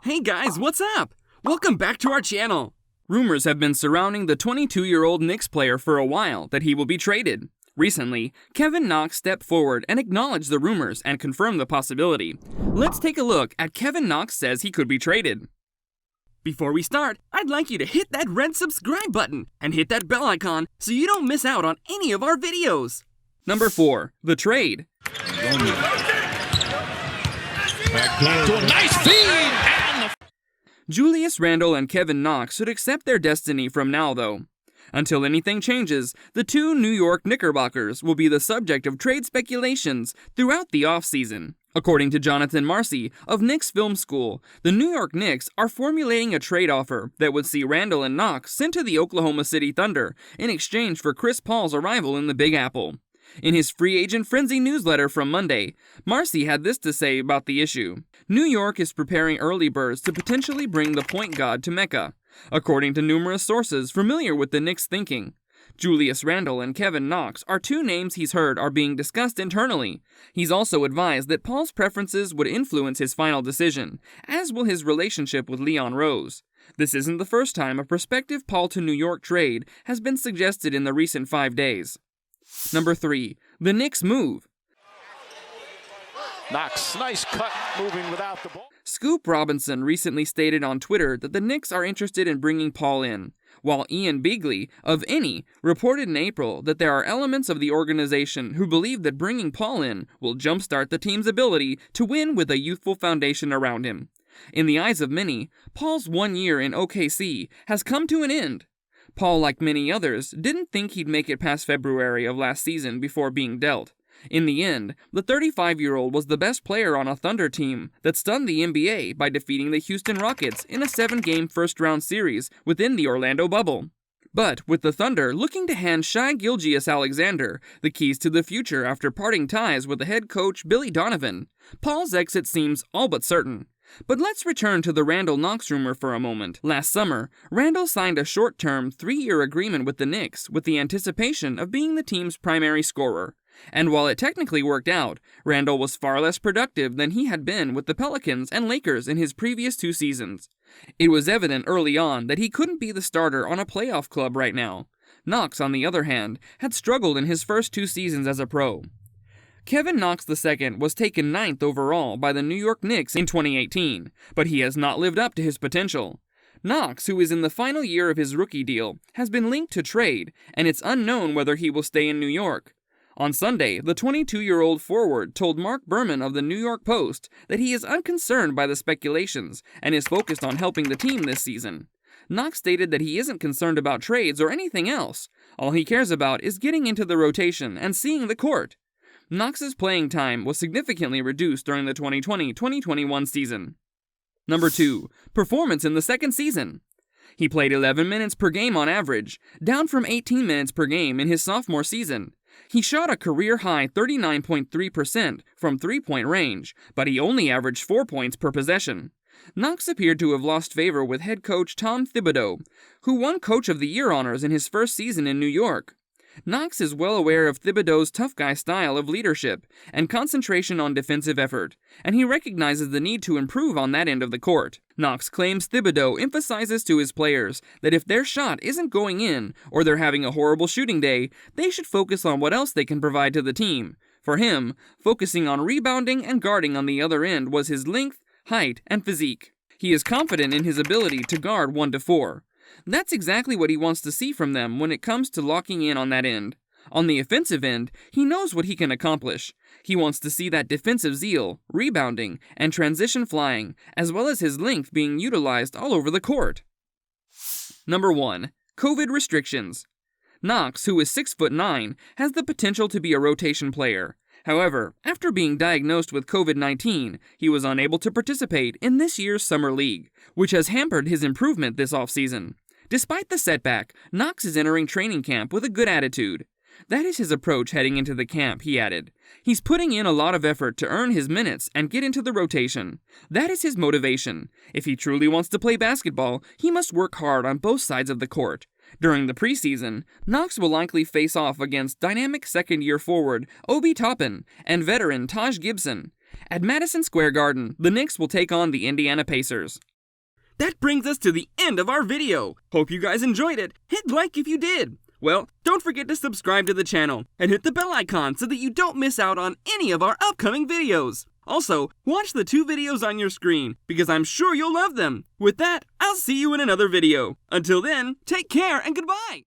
Hey guys, what's up? Welcome back to our channel. Rumors have been surrounding the 22-year-old Knicks player for a while that he will be traded. Recently, Kevin Knox stepped forward and acknowledged the rumors and confirmed the possibility. Let's take a look at Kevin Knox says he could be traded. Before we start, I'd like you to hit that red subscribe button and hit that bell icon so you don't miss out on any of our videos. Number 4. The trade. Back to a nice feed! Julius Randle and Kevin Knox should accept their destiny from now, though. Until anything changes, the two New York Knickerbockers will be the subject of trade speculations throughout the offseason. According to Jonathan Marcy of Knicks Film School, the New York Knicks are formulating a trade offer that would see Randle and Knox sent to the Oklahoma City Thunder in exchange for Chris Paul's arrival in the Big Apple. In his Free Agent Frenzy newsletter from Monday, Marcy had this to say about the issue. New York is preparing early birds to potentially bring the point guard to Mecca, according to numerous sources familiar with the Knicks' thinking. Julius Randle and Kevin Knox are two names he's heard are being discussed internally. He's also advised that Paul's preferences would influence his final decision, as will his relationship with Leon Rose. This isn't the first time a prospective Paul to New York trade has been suggested in the recent 5 days. Number 3. The Knicks move. Knox, nice cut, moving without the ball. Scoop Robinson recently stated on Twitter that the Knicks are interested in bringing Paul in, while Ian Beagley of Any reported in April that there are elements of the organization who believe that bringing Paul in will jumpstart the team's ability to win with a youthful foundation around him. In the eyes of many, Paul's 1 year in OKC has come to an end. Paul, like many others, didn't think he'd make it past February of last season before being dealt. In the end, the 35-year-old was the best player on a Thunder team that stunned the NBA by defeating the Houston Rockets in a 7-game first-round series within the Orlando bubble. But with the Thunder looking to hand Shai Gilgeous-Alexander the keys to the future after parting ties with the head coach Billy Donovan, Paul's exit seems all but certain. But let's return to the Randle-Knox rumor for a moment. Last summer, Randle signed a short-term 3-year agreement with the Knicks with the anticipation of being the team's primary scorer. And while it technically worked out, Randle was far less productive than he had been with the Pelicans and Lakers in his previous 2 seasons. It was evident early on that he couldn't be the starter on a playoff club right now. Knox, on the other hand, had struggled in his first 2 seasons as a pro. Kevin Knox II was taken 9th overall by the New York Knicks in 2018, but he has not lived up to his potential. Knox, who is in the final year of his rookie deal, has been linked to trade, and it's unknown whether he will stay in New York. On Sunday, the 22-year-old forward told Mark Berman of the New York Post that he is unconcerned by the speculations and is focused on helping the team this season. Knox stated that he isn't concerned about trades or anything else. All he cares about is getting into the rotation and seeing the court. Knox's playing time was significantly reduced during the 2020-2021 season. Number 2. Performance in the second season. He played 11 minutes per game on average, down from 18 minutes per game in his sophomore season. He shot a career-high 39.3% from three-point range, but he only averaged 4 points per possession. Knox appeared to have lost favor with head coach Tom Thibodeau, who won Coach of the Year honors in his first season in New York. Knox is well aware of Thibodeau's tough guy style of leadership and concentration on defensive effort, and he recognizes the need to improve on that end of the court. Knox claims Thibodeau emphasizes to his players that if their shot isn't going in or they're having a horrible shooting day, they should focus on what else they can provide to the team. For him, focusing on rebounding and guarding on the other end was his length, height, and physique. He is confident in his ability to guard 1 to 4. That's exactly what he wants to see from them when it comes to locking in on that end. On the offensive end, he knows what he can accomplish. He wants to see that defensive zeal, rebounding, and transition flying, as well as his length being utilized all over the court. Number 1. COVID restrictions. Knox, who is 6'9", has the potential to be a rotation player. However, after being diagnosed with COVID-19, he was unable to participate in this year's Summer League, which has hampered his improvement this offseason. Despite the setback, Knox is entering training camp with a good attitude. That is his approach heading into the camp, he added. He's putting in a lot of effort to earn his minutes and get into the rotation. That is his motivation. If he truly wants to play basketball, he must work hard on both sides of the court. During the preseason, Knox will likely face off against dynamic second-year forward Obi Toppin and veteran Taj Gibson. At Madison Square Garden, the Knicks will take on the Indiana Pacers. that brings us to the end of our video. Hope you guys enjoyed it. Hit like if you did. Well, don't forget to subscribe to the channel and hit the bell icon so that you don't miss out on any of our upcoming videos. Also, watch the 2 videos on your screen because I'm sure you'll love them. With that, I'll see you in another video. Until then, take care and goodbye!